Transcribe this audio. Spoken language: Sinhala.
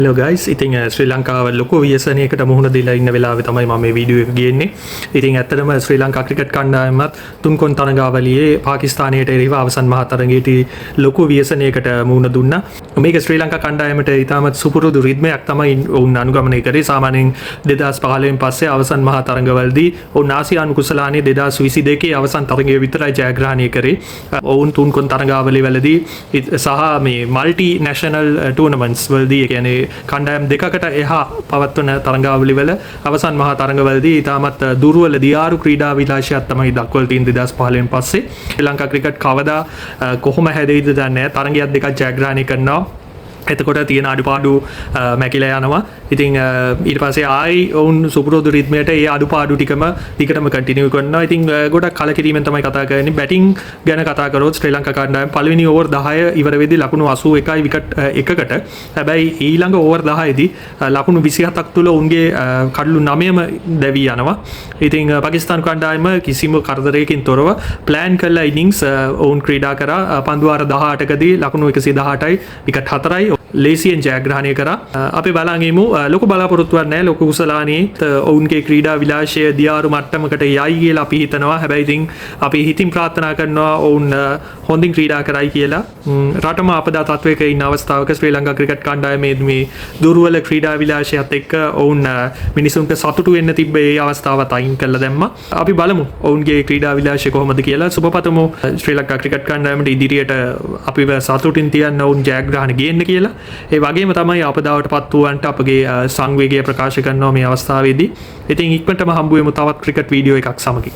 Hello guys, ඉතින් ශ්‍රී ලංකාව ලොකු ව්‍යසනයකට මුහුණ දීලා ඉන්න වෙලාවේ තමයි මම මේ වීඩියෝ එක ගේන්නේ. ඉතින් ඇත්තටම ශ්‍රී ලංකා ක්‍රිකට් කණ්ඩායමත් තුන්කොන් තරඟාවලියේ පාකිස්තානයට එරෙහිව අවසන් මහා තරඟයේදී ලොකු ව්‍යසනයකට මුහුණ දුන්නා. මේක ශ්‍රී ලංකා කණ්ඩායමට ඉතාමත් සුපුරුදු රිද්මයක් තමයි ඔවුන් අනුගමනය කරේ. සාමාන්‍යයෙන් 2015 පස්සේ අවසන් මහා තරඟවලදී ඔවුන් ආසියානු කුසලානේ 2022 අවසන් තරඟය විතරයි ජයග්‍රහණය කරේ. ඔවුන් තුන්කොන් තරඟාවලිය වලදී සහ මේ මල්ටි නැෂනල් ටූර්නමන්ට්ස් වලදී කියන්නේ කණ්ඩායම් දෙකකට එහා පවත්වන තරඟාවලි වල අවසන් මහා තරඟවලදී ඉතාමත් දුර්වල දියාරු ක්‍රීඩා විලාසයක් තමයි දක්වලා තියෙන 2015 පස්සේ. ශ්‍රී ලංකා ක්‍රිකට් කවදා කොහොම හැදෙයිද දන්නේ නැහැ. තරඟයක් දෙකක් ජයග්‍රහණය කරනවා. එතකොට තියෙන අඩුපාඩු මැකිලා යනවා. ඉතින් ඊට පස්සේ ආයි ඔවුන් සුපුරුදු රිද්මයට ඒ අඩුපාඩු ටිකම දිගටම කන්ටිනියු කරනවා. ඉතින් ගොඩක් කලකිරීමෙන් තමයි කතා කරන්නේ. බැටිං ගැන කතා කරොත් ශ්‍රී ලංකා කණ්ඩායම පළවෙනි ඕවර් 10 ඉවර වෙද්දී ලකුණු 81යි විකට් එකකට. හැබැයි ඊළඟ ඕවර් 10 දී ලකුණු 27ක් තුල උන්ගේ කඩලු 9ම දැවී යනවා. ඉතින් පාකිස්තාන කණ්ඩායම කිසිම කරදරයකින් තොරව ප්ලෑන් කළ ඉනිංස් ඔවුන් ක්‍රීඩා කරා. පන්දුවාර 18කදී ලකුණු 118යි විකට් 4යි ලේසියෙන් ජයග්‍රහණය කරා. අපි බලන් ඉමු. ලොකු බලාපොරොත්තුවක් නැහැ. ලොකු කුසලානේ ඔවුන්ගේ ක්‍රීඩා විලාසය දියාරු මට්ටමකට යයි කියලා අපි හිතනවා. හැබැයි ඉතින් අපි හිතින් ප්‍රාර්ථනා කරනවා ඔවුන් හොඳින් ක්‍රීඩා කරයි කියලා. රටම අපදා තත්වයක ඉන්න අවස්ථාවක ශ්‍රී ලංකා ක්‍රිකට් කණ්ඩායමේ මේ දුර්වල ක්‍රීඩා විලාසයත් එක්ක ඔවුන් මිනිසුන්ට සතුටු වෙන්න තිබ්බ ඒ අවස්ථාවත් අයින් කළා දැම්මා. අපි බලමු ඔවුන්ගේ ක්‍රීඩා විලාසය කොහොමද කියලා. සුබපතමු ශ්‍රී ලංකා ක්‍රිකට් කණ්ඩායමට ඉදිරියට අපිව සතුටින් තියන්න ඔවුන් ජයග්‍රහණ ගේන්න කියලා. ඒ වගේම තමයි අපදාවට පත් වූවන්ට අපගේ සංවේගය ප්‍රකාශ කරනවා මේ අවස්ථාවේදී. ඉතින් ඉක්මනටම හම්බ වෙමු තවත් ක්‍රිකට් වීඩියෝ එකක් සමගින්.